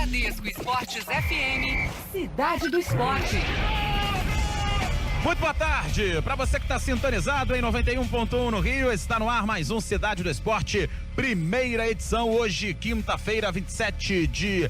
Bradesco Esportes FM, Cidade do Esporte. Muito boa tarde para você que está sintonizado em 91.1 no Rio. Está no ar mais um Cidade do Esporte, primeira edição, hoje, quinta-feira, 27 de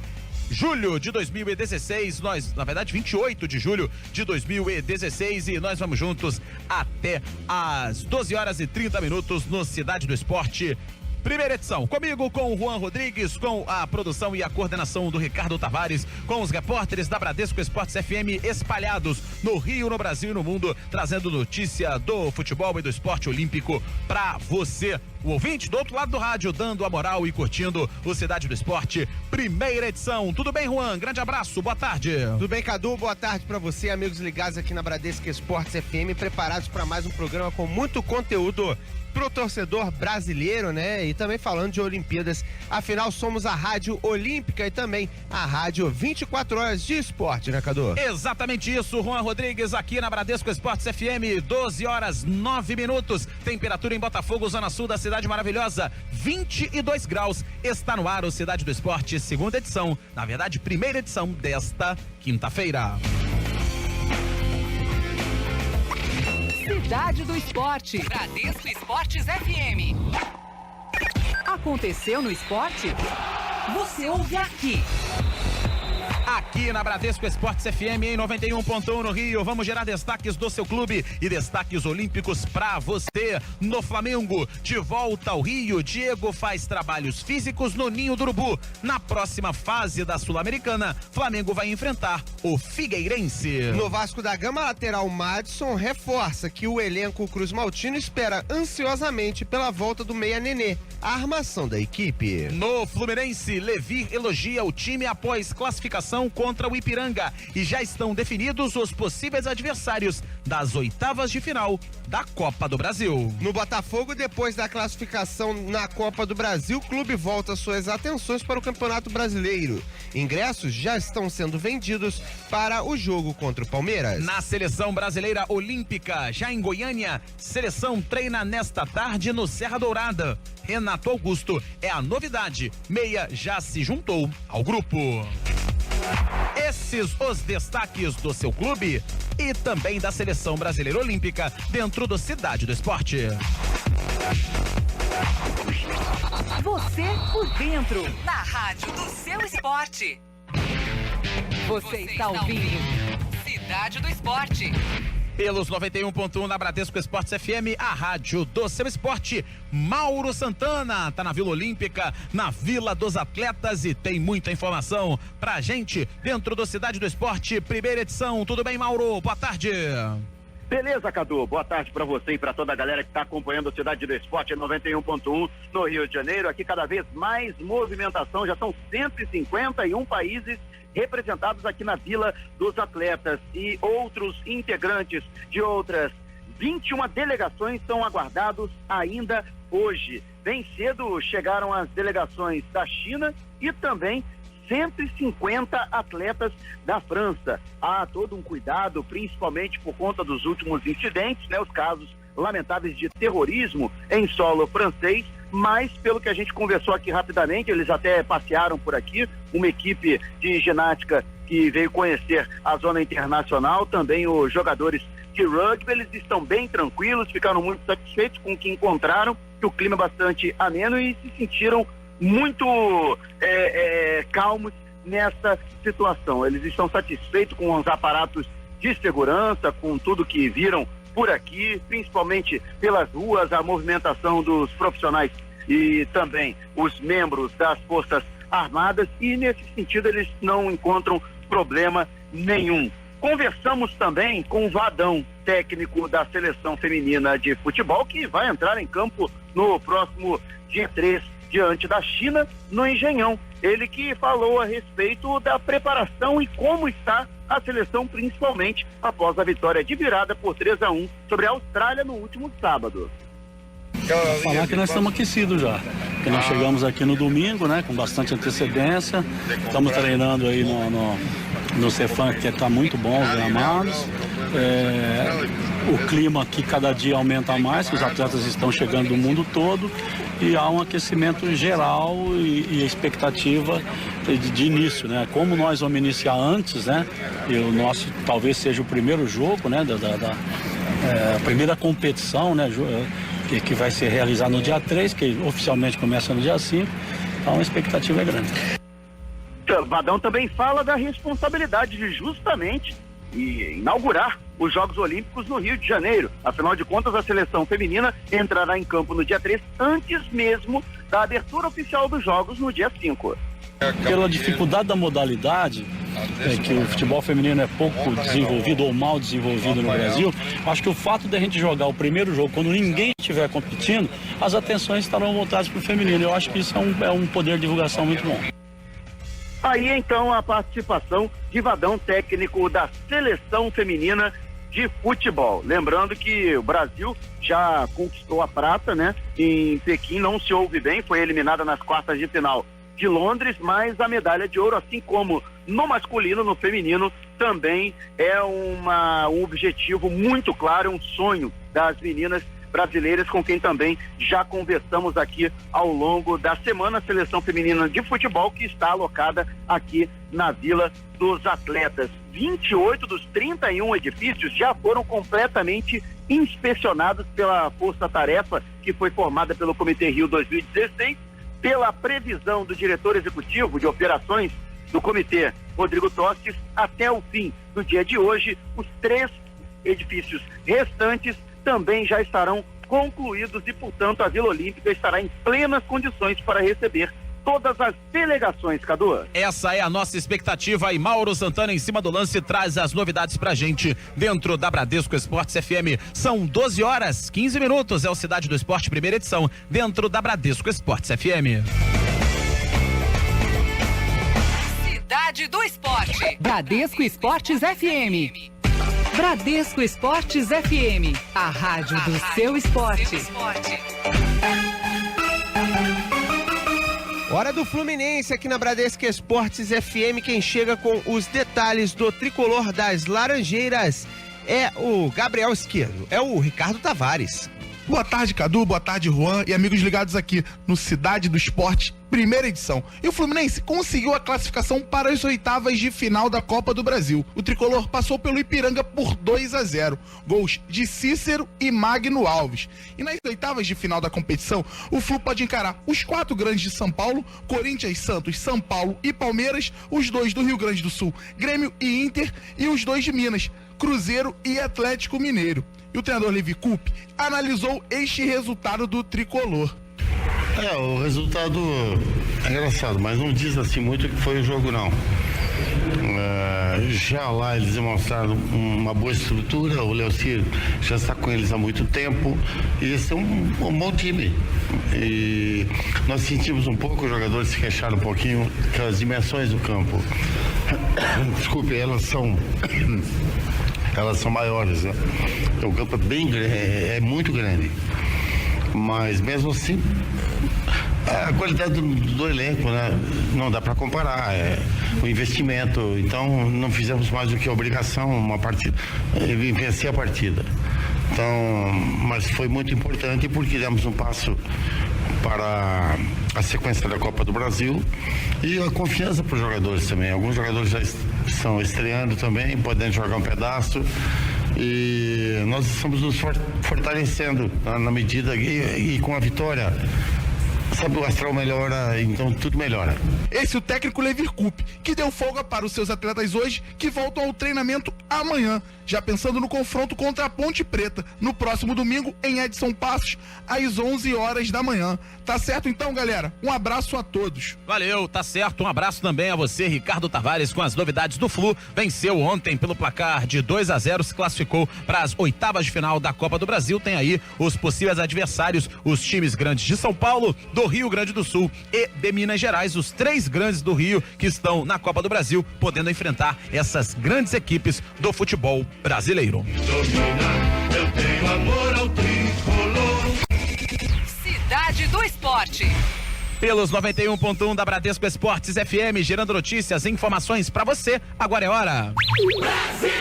julho de 2016, na verdade 28 de julho de 2016, e nós vamos juntos até às 12 horas e 30 minutos no Cidade do Esporte, primeira edição. Comigo, com o Juan Rodrigues, com a produção e a coordenação do Ricardo Tavares, com os repórteres da Bradesco Esportes FM espalhados no Rio, no Brasil e no mundo, trazendo notícia do futebol e do esporte olímpico pra você, o ouvinte do outro lado do rádio, dando a moral e curtindo o Cidade do Esporte, primeira edição. Tudo bem, Juan? Grande abraço, boa tarde. Tudo bem, Cadu? Boa tarde pra você, amigos ligados aqui na Bradesco Esportes FM, preparados para mais um programa com muito conteúdo pro torcedor brasileiro, né? E também falando de Olimpíadas. Afinal, somos a Rádio Olímpica e também a Rádio 24 horas de esporte, né, Cadu? Exatamente isso, Juan Rodrigues, aqui na Bradesco Esportes FM, 12 horas 9 minutos. Temperatura em Botafogo, zona sul da cidade maravilhosa, 22 graus. Está no ar o Cidade do Esporte, segunda edição, na verdade, primeira edição desta quinta-feira. Cidade do Esporte, Bradesco Esportes FM. Aconteceu no esporte? Você ouve aqui. Aqui na Bradesco Esportes FM em 91.1 no Rio, vamos gerar destaques do seu clube e destaques olímpicos pra você. No Flamengo, de volta ao Rio, Diego faz trabalhos físicos no Ninho do Urubu. Na próxima fase da Sul-Americana, Flamengo vai enfrentar o Figueirense. No Vasco da Gama, lateral Madison reforça que o elenco Cruz Maltino espera ansiosamente pela volta do meia Nenê, a armação da equipe. No Fluminense, Levi elogia o time após classificação contra o Ipiranga e já estão definidos os possíveis adversários das oitavas de final da Copa do Brasil. No Botafogo, depois da classificação na Copa do Brasil, o clube volta suas atenções para o Campeonato Brasileiro. Ingressos já estão sendo vendidos para o jogo contra o Palmeiras. Na Seleção Brasileira Olímpica, já em Goiânia, seleção treina nesta tarde no Serra Dourada. Renato Augusto é a novidade, meia já se juntou ao grupo. Esses os destaques do seu clube e também da Seleção Brasileira Olímpica dentro do Cidade do Esporte. Você por dentro, na rádio do seu esporte. Você está ouvindo Cidade do Esporte. Pelos 91.1 na Bradesco Esportes FM, a rádio do seu esporte. Mauro Santana tá na Vila Olímpica, na Vila dos Atletas, e tem muita informação pra gente dentro do Cidade do Esporte, primeira edição. Tudo bem, Mauro? Boa tarde. Beleza, Cadu? Boa tarde para você e para toda a galera que está acompanhando a Cidade do Esporte 91.1 no Rio de Janeiro. Aqui cada vez mais movimentação, já são 151 países representados aqui na Vila dos Atletas, e outros integrantes de outras 21 delegações são aguardados ainda hoje. Bem cedo chegaram as delegações da China e também 150 atletas da França. Há todo um cuidado, principalmente por conta dos últimos incidentes, né, os casos lamentáveis de terrorismo em solo francês, mas pelo que a gente conversou aqui rapidamente, eles até passearam por aqui, uma equipe de ginástica que veio conhecer a zona internacional, também os jogadores de rugby, eles estão bem tranquilos, ficaram muito satisfeitos com o que encontraram, que o clima é bastante ameno e se sentiram muito calmos nessa situação. Eles estão satisfeitos com os aparatos de segurança, com tudo que viram por aqui, principalmente pelas ruas, a movimentação dos profissionais e também os membros das Forças Armadas, e nesse sentido eles não encontram problema nenhum. Conversamos também com o Vadão, técnico da seleção feminina de futebol, que vai entrar em campo no próximo dia 3, diante da China, no Engenhão. Ele que falou a respeito da preparação e como está a seleção, principalmente após a vitória de virada por 3-1 sobre a Austrália no último sábado. Falar que nós estamos aquecidos já, que nós chegamos aqui no domingo, né, com bastante antecedência, estamos treinando aí no Cefam, que está muito bom, os gramados. O clima aqui cada dia aumenta mais, que os atletas estão chegando do mundo todo, e há um aquecimento geral e expectativa de início, né? Como nós vamos iniciar antes, né? E o nosso talvez seja o primeiro jogo, né? A primeira competição, né? Que vai ser realizada no dia 3, que oficialmente começa no dia 5, então a expectativa é grande. Vadão também fala da responsabilidade de justamente inaugurar os Jogos Olímpicos no Rio de Janeiro. Afinal de contas, a seleção feminina entrará em campo no dia 3, antes mesmo da abertura oficial dos Jogos no dia 5. Pela dificuldade da modalidade, que o futebol feminino é pouco desenvolvido ou mal desenvolvido no Brasil, acho que o fato de a gente jogar o primeiro jogo, quando ninguém estiver competindo, as atenções estarão voltadas para o feminino. Eu acho que isso é um poder de divulgação muito bom. Aí então a participação de Vadão, técnico da seleção feminina de futebol. Lembrando que o Brasil já conquistou a prata, né? Em Pequim não se ouve bem, foi eliminada nas quartas de final de Londres, mas a medalha de ouro, assim como no masculino, no feminino, também é um objetivo muito claro, um sonho das meninas brasileiras, com quem também já conversamos aqui ao longo da semana. A seleção feminina de futebol que está alocada aqui na Vila dos Atletas. 28 dos 31 edifícios já foram completamente inspecionados pela força-tarefa que foi formada pelo Comitê Rio 2016, pela previsão do diretor executivo de operações do comitê, Rodrigo Tostes. Até o fim do dia de hoje, os 3 edifícios restantes também já estarão concluídos e, portanto, a Vila Olímpica estará em plenas condições para receber todas as delegações, Cadu. Essa é a nossa expectativa e Mauro Santana, em cima do lance, traz as novidades pra gente dentro da Bradesco Esportes FM. São 12h15, é o Cidade do Esporte, primeira edição, dentro da Bradesco Esportes FM. Cidade do Esporte. Bradesco Esportes FM. Bradesco Esportes FM, a rádio do seu esporte. Hora do Fluminense aqui na Bradesco Esportes FM. Quem chega com os detalhes do tricolor das Laranjeiras é o Gabriel Esquerdo, é o Ricardo Tavares. Boa tarde, Cadu, boa tarde, Juan e amigos ligados aqui no Cidade do Esporte, primeira edição. E o Fluminense conseguiu a classificação para as oitavas de final da Copa do Brasil. O tricolor passou pelo Ipiranga por 2-0, gols de Cícero e Magno Alves. E nas oitavas de final da competição, o Flu pode encarar os 4 grandes de São Paulo, Corinthians, Santos, São Paulo e Palmeiras, os 2 do Rio Grande do Sul, Grêmio e Inter, e os 2 de Minas, Cruzeiro e Atlético Mineiro. E o treinador Levi Coupe analisou este resultado do tricolor. O resultado é engraçado, mas não diz assim muito que foi o jogo, não. Já lá eles demonstraram uma boa estrutura, o Leocir já está com eles há muito tempo e esse é um bom time. E nós sentimos um pouco, os jogadores se queixaram um pouquinho, aquelas dimensões do campo. Desculpe, elas são maiores, né? O campo é bem grande, é muito grande. Mas mesmo assim, a qualidade do elenco, né? Não dá para comparar, o investimento. Então não fizemos mais do que a obrigação, uma partida, vencer a partida. Então, mas foi muito importante porque demos um passo para a sequência da Copa do Brasil e a confiança para os jogadores também. Alguns jogadores já estão estreando também, podendo jogar um pedaço. E nós estamos nos fortalecendo na medida e com a vitória, sabe, o astral melhora, então tudo melhora. Esse é o técnico Levi Coupe, que deu folga para os seus atletas hoje, que voltam ao treinamento amanhã, já pensando no confronto contra a Ponte Preta, no próximo domingo, em Edson Passos, às 11h da manhã. Tá certo então, galera? Um abraço a todos. Valeu, tá certo. Um abraço também a você, Ricardo Tavares, com as novidades do Flu. Venceu ontem pelo placar de 2-0, se classificou para as oitavas de final da Copa do Brasil. Tem aí os possíveis adversários, os times grandes de São Paulo, do Rio Grande do Sul e de Minas Gerais, os 3 grandes do Rio que estão na Copa do Brasil, podendo enfrentar essas grandes equipes do futebol brasileiro. Eu tenho amor ao tricolor. Cidade do Esporte. Pelos 91.1 da Bradesco Esportes FM, gerando notícias e informações pra você. Agora é hora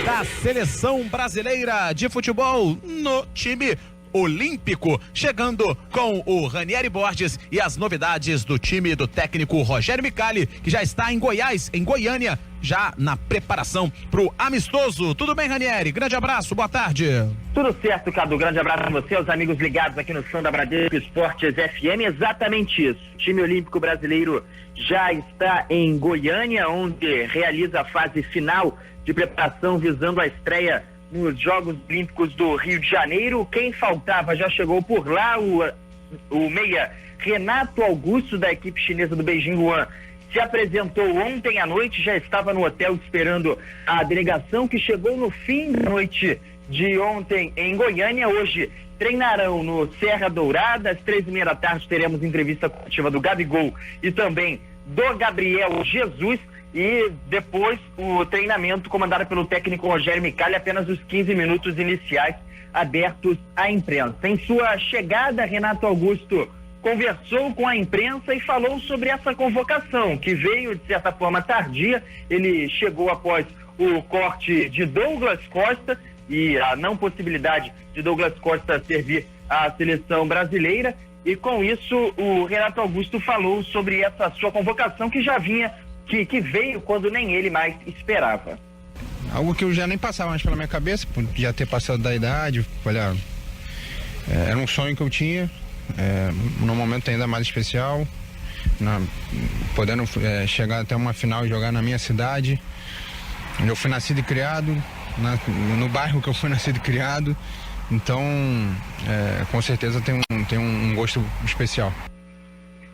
da Seleção Brasileira de Futebol no time olímpico, chegando com o Ranieri Borges e as novidades do time do técnico Rogério Micali, que já está em Goiás, em Goiânia, já na preparação pro amistoso. Tudo bem, Ranieri? Grande abraço, boa tarde. Tudo certo, Cadu. Grande abraço a você, aos amigos ligados aqui no som da Bradesco Esportes FM. Exatamente isso. O time olímpico brasileiro já está em Goiânia, onde realiza a fase final de preparação visando a estreia nos Jogos Olímpicos do Rio de Janeiro. Quem faltava já chegou por lá, o meia Renato Augusto, da equipe chinesa do Beijing One, se apresentou ontem à noite, já estava no hotel esperando a delegação, que chegou no fim da noite de ontem em Goiânia. Hoje treinarão no Serra Dourada. Às 3h30 da tarde teremos entrevista coletiva do Gabigol e também do Gabriel Jesus. E depois o treinamento comandado pelo técnico Rogério Micali, apenas os 15 minutos iniciais abertos à imprensa. Em sua chegada, Renato Augusto conversou com a imprensa e falou sobre essa convocação, que veio de certa forma tardia. Ele chegou após o corte de Douglas Costa e a não possibilidade de Douglas Costa servir à seleção brasileira, e com isso o Renato Augusto falou sobre essa sua convocação, que já vinha, que veio quando nem ele mais esperava. Algo que eu já nem passava mais pela minha cabeça, por já ter passado da idade. Olha, era um sonho que eu tinha, num momento ainda mais especial, podendo chegar até uma final e jogar na minha cidade, onde eu fui nascido e criado, no bairro que eu fui nascido e criado. Então, com certeza tem um gosto especial.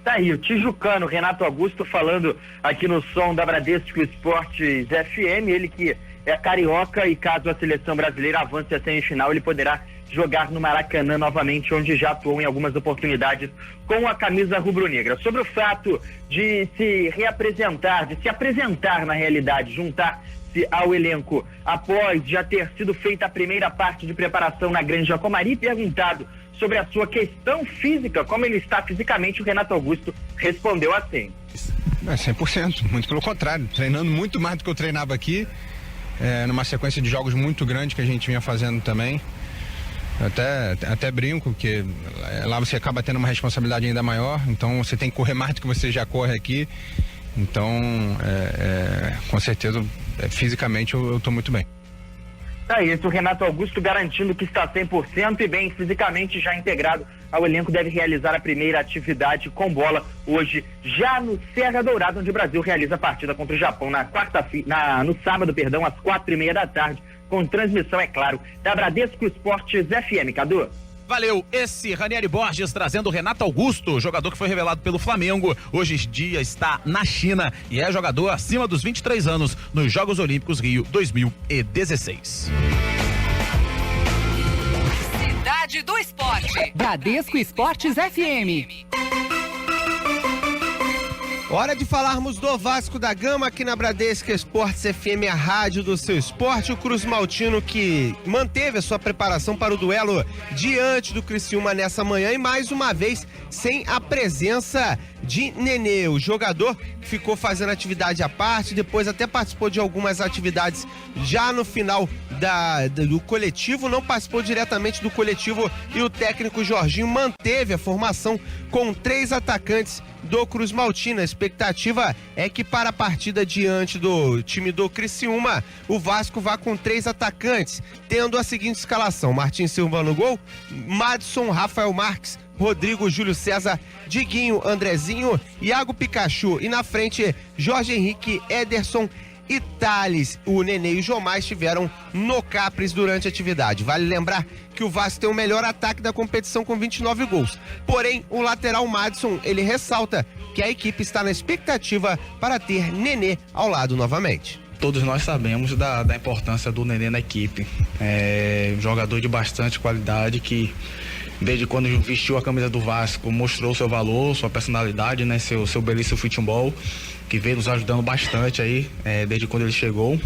Tá aí, o tijucano Renato Augusto falando aqui no som da Bradesco Esportes FM, ele que é carioca, e caso a seleção brasileira avance a semifinal, ele poderá jogar no Maracanã novamente, onde já atuou em algumas oportunidades com a camisa rubro-negra. Sobre o fato de se reapresentar, de se apresentar na realidade, juntar-se ao elenco após já ter sido feita a primeira parte de preparação na Granja Comari, perguntado sobre a sua questão física, como ele está fisicamente, o Renato Augusto respondeu assim. 100%, muito pelo contrário, treinando muito mais do que eu treinava aqui, numa sequência de jogos muito grande que a gente vinha fazendo também. Até brinco, porque lá você acaba tendo uma responsabilidade ainda maior, então você tem que correr mais do que você já corre aqui. Então, com certeza, fisicamente eu estou muito bem. Tá isso, o Renato Augusto garantindo que está 100% e bem fisicamente, já integrado ao elenco, deve realizar a primeira atividade com bola hoje, já no Serra Dourada, onde o Brasil realiza a partida contra o Japão no sábado, às 4h30 da tarde, com transmissão, é claro, da Bradesco Esportes FM. Cadu? Valeu, esse Ranieri Borges trazendo o Renato Augusto, jogador que foi revelado pelo Flamengo, hoje em dia está na China e é jogador acima dos 23 anos nos Jogos Olímpicos Rio 2016. Cidade do Esporte. Bradesco Esportes FM. Hora de falarmos do Vasco da Gama aqui na Bradesco Esportes FM, a rádio do seu esporte. O Cruz Maltino, que manteve a sua preparação para o duelo diante do Criciúma nessa manhã, e mais uma vez sem a presença de Nenê, o jogador que ficou fazendo atividade à parte, depois até participou de algumas atividades já no final do coletivo, não participou diretamente do coletivo, e o técnico Jorginho manteve a formação com 3 atacantes do Cruz Maltino. A expectativa é que para a partida diante do time do Criciúma, o Vasco vá com 3 atacantes, tendo a seguinte escalação: Martin Silva no gol, Madison, Rafael Marques, Rodrigo, Júlio César, Diguinho, Andrezinho, Iago Pikachu, e na frente Jorge Henrique, Ederson e Thales. O Nenê e o Jomar estiveram no Capris durante a atividade. Vale lembrar que o Vasco tem o melhor ataque da competição com 29 gols. Porém, o lateral Madison, ele ressalta que a equipe está na expectativa para ter Nenê ao lado novamente. Todos nós sabemos da importância do Nenê na equipe. É um jogador de bastante qualidade que, desde quando vestiu a camisa do Vasco, mostrou seu valor, sua personalidade, né, seu belíssimo futebol, que veio nos ajudando bastante aí, desde quando ele chegou.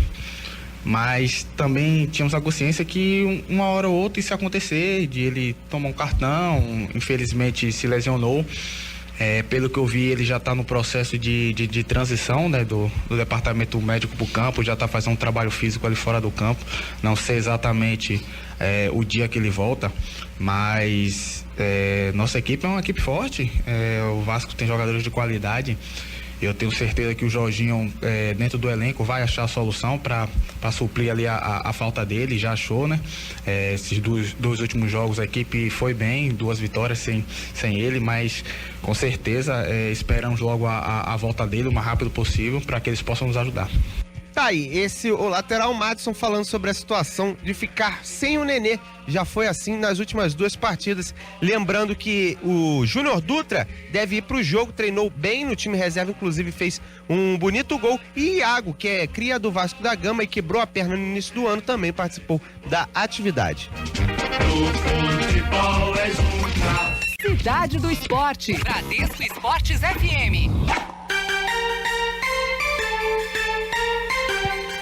Mas também tínhamos a consciência que uma hora ou outra isso ia acontecer, de ele tomar um cartão, infelizmente se lesionou. Pelo que eu vi, ele já está no processo de transição, né, do departamento médico para o campo, já está fazendo um trabalho físico ali fora do campo. Não sei exatamente o dia que ele volta, mas nossa equipe é uma equipe forte, o Vasco tem jogadores de qualidade. Eu tenho certeza que o Jorginho, dentro do elenco, vai achar a solução para suprir ali a falta dele, já achou, né? Esses dois últimos jogos a equipe foi bem, 2 vitórias sem ele, mas com certeza esperamos logo a volta dele o mais rápido possível para que eles possam nos ajudar. Tá aí, o lateral Madison falando sobre a situação de ficar sem o Nenê. Já foi assim nas últimas 2 partidas. Lembrando que o Júnior Dutra deve ir pro jogo, treinou bem no time reserva, inclusive fez um bonito gol. E Iago, que é cria do Vasco da Gama e quebrou a perna no início do ano, também participou da atividade. Cidade do Esporte. Bradesco Esportes FM.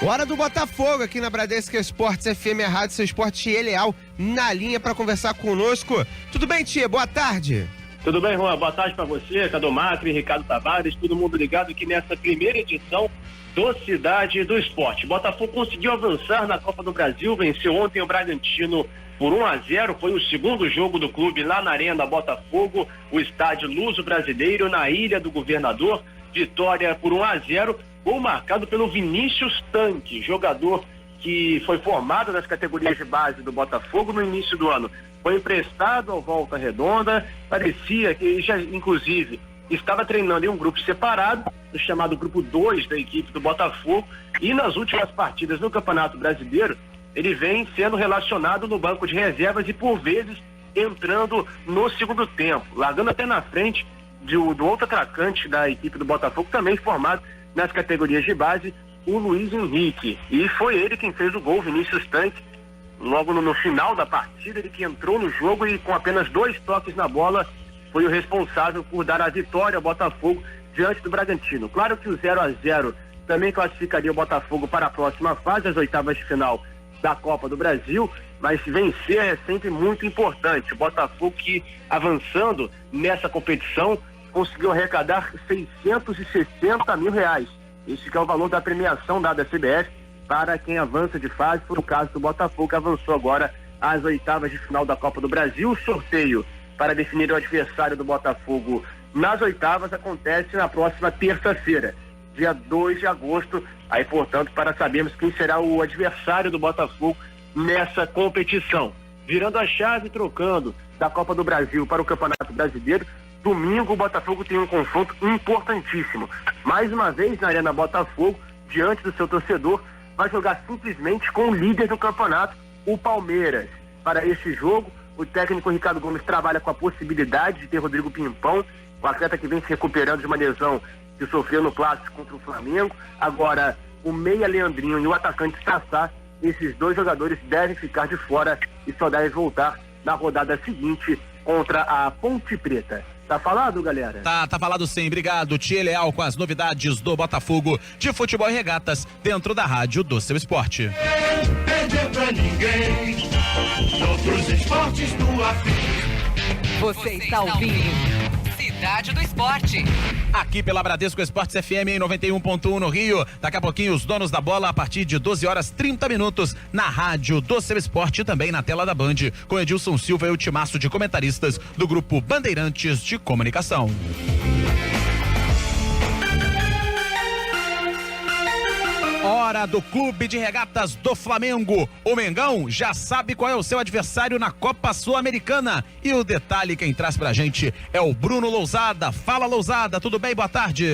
Hora do Botafogo aqui na Bradesco Esportes FM, a rádio Seu Esporte. Tia Leal na linha para conversar conosco. Tudo bem, Tia? Boa tarde. Tudo bem, Juan? Boa tarde para você, Cadu Macri, Ricardo Tavares, todo mundo ligado aqui nessa primeira edição do Cidade do Esporte. Botafogo conseguiu avançar na Copa do Brasil, venceu ontem o Bragantino por 1-0, foi o segundo jogo do clube lá na Arena Botafogo, o estádio Luso Brasileiro, na Ilha do Governador. Vitória por 1-0, gol marcado pelo Vinícius Tanque, jogador que foi formado nas categorias de base do Botafogo no início do ano. Foi emprestado ao Volta Redonda, parecia que já, inclusive, estava treinando em um grupo separado, o chamado grupo 2 da equipe do Botafogo, e nas últimas partidas no Campeonato Brasileiro, ele vem sendo relacionado no banco de reservas e, por vezes, entrando no segundo tempo, largando até na frente do outro atacante da equipe do Botafogo, também formado nas categorias de base, o Luiz Henrique. E foi ele quem fez o gol, Vinícius Tanque, logo no final da partida, ele que entrou no jogo e com apenas 2 toques na bola foi o responsável por dar a vitória ao Botafogo diante do Bragantino. Claro que o 0-0 também classificaria o Botafogo para a próxima fase, as oitavas de final da Copa do Brasil, mas vencer é sempre muito importante. O Botafogo, que avançando nessa competição, conseguiu arrecadar R$660 mil. Esse que é o valor da premiação dada à CBF para quem avança de fase. Foi o caso do Botafogo, que avançou agora às oitavas de final da Copa do Brasil. O sorteio para definir o adversário do Botafogo nas oitavas acontece na próxima terça-feira, dia 2 de agosto. Aí, portanto, para sabermos quem será o adversário do Botafogo nessa competição. Virando a chave, trocando da Copa do Brasil para o Campeonato Brasileiro, domingo o Botafogo tem um confronto importantíssimo. Mais uma vez na Arena Botafogo, diante do seu torcedor, vai jogar simplesmente com o líder do campeonato, o Palmeiras. Para este jogo, o técnico Ricardo Gomes trabalha com a possibilidade de ter Rodrigo Pimpão, o atleta que vem se recuperando de uma lesão que sofreu no clássico contra o Flamengo. Agora, o meia Leandrinho e o atacante Sassá, esses 2 jogadores devem ficar de fora e só devem voltar na rodada seguinte contra a Ponte Preta. Tá falado, galera? Tá falado sim. Obrigado, Tia Leal, com as novidades do Botafogo de futebol e regatas dentro da rádio do Seu Esporte. Perdeu pra ninguém, outros esportes do afim. Você está ouvindo Cidade do Esporte. Aqui pela Bradesco Esportes FM em 91.1 no Rio. Daqui a pouquinho os donos da bola a partir de 12h30 na rádio do Seu Esporte e também na tela da Band, com Edilson Silva e o timaço de comentaristas do grupo Bandeirantes de Comunicação. Hora do Clube de Regatas do Flamengo. O Mengão já sabe qual é o seu adversário na Copa Sul-Americana. E o detalhe quem traz pra gente é o Bruno Lousada. Fala, Lousada, tudo bem? Boa tarde.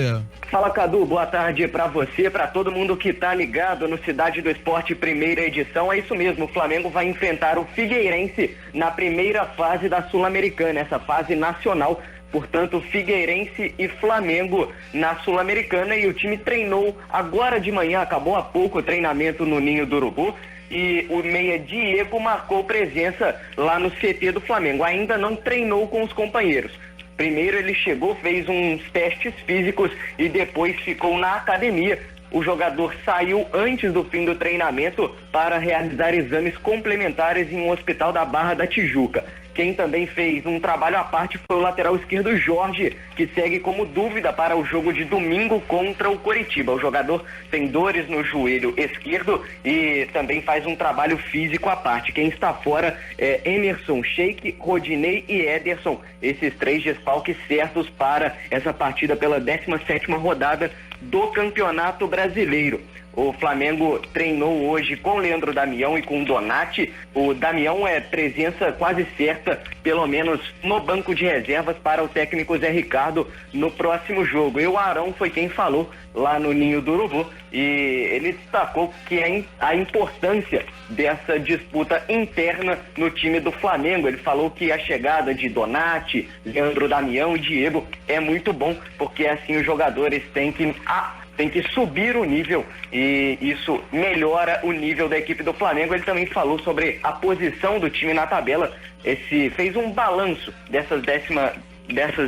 Fala, Cadu, boa tarde pra você, pra todo mundo que tá ligado no Cidade do Esporte primeira edição. É isso mesmo, o Flamengo vai enfrentar o Figueirense na primeira fase da Sul-Americana, essa fase nacional. Portanto, Figueirense e Flamengo na Sul-Americana, e o time treinou agora de manhã, acabou há pouco o treinamento no Ninho do Urubu, e o meia Diego marcou presença lá no CT do Flamengo. Ainda não treinou com os companheiros. Primeiro ele chegou, fez uns testes físicos e depois ficou na academia. O jogador saiu antes do fim do treinamento para realizar exames complementares em um hospital da Barra da Tijuca. Quem também fez um trabalho à parte foi o lateral esquerdo Jorge, que segue como dúvida para o jogo de domingo contra o Coritiba. O jogador tem dores no joelho esquerdo e também faz um trabalho físico à parte. Quem está fora é Emerson, Sheik, Rodinei e Ederson. Esses 3 desfalques certos para essa partida pela 17ª rodada do Campeonato Brasileiro. O Flamengo treinou hoje com o Leandro Damião e com o Donati. O Damião é presença quase certa, pelo menos no banco de reservas, para o técnico Zé Ricardo no próximo jogo. E o Arão foi quem falou lá no Ninho do Urubu e ele destacou que a importância dessa disputa interna no time do Flamengo. Ele falou que a chegada de Donati, Leandro Damião e Diego é muito bom, porque assim os jogadores têm que subir o nível e isso melhora o nível da equipe do Flamengo. Ele também falou sobre a posição do time na tabela, fez um balanço dessas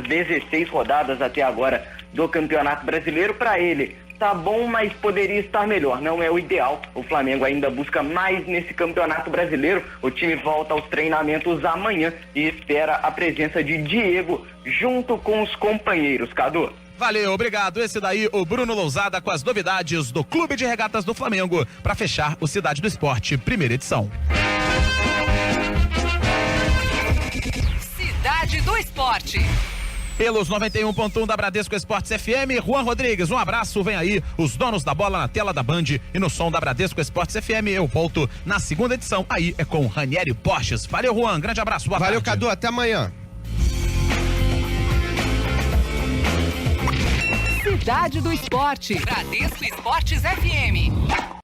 16 rodadas até agora do Campeonato Brasileiro. Para ele, tá bom, mas poderia estar melhor, não é o ideal. O Flamengo ainda busca mais nesse Campeonato Brasileiro. O time volta aos treinamentos amanhã e espera a presença de Diego junto com os companheiros. Cadu. Valeu, obrigado. Esse daí, o Bruno Lousada, com as novidades do Clube de Regatas do Flamengo, para fechar o Cidade do Esporte, primeira edição. Cidade do Esporte. Pelos 91.1 da Bradesco Esportes FM, Juan Rodrigues, um abraço, vem aí, os donos da bola na tela da Band e no som da Bradesco Esportes FM. Eu volto na segunda edição, aí é com Ranieri Porches. Valeu, Juan, grande abraço, boa tarde. Valeu, Cadu, até amanhã. Cidade do Esporte. Bradesco Esportes FM.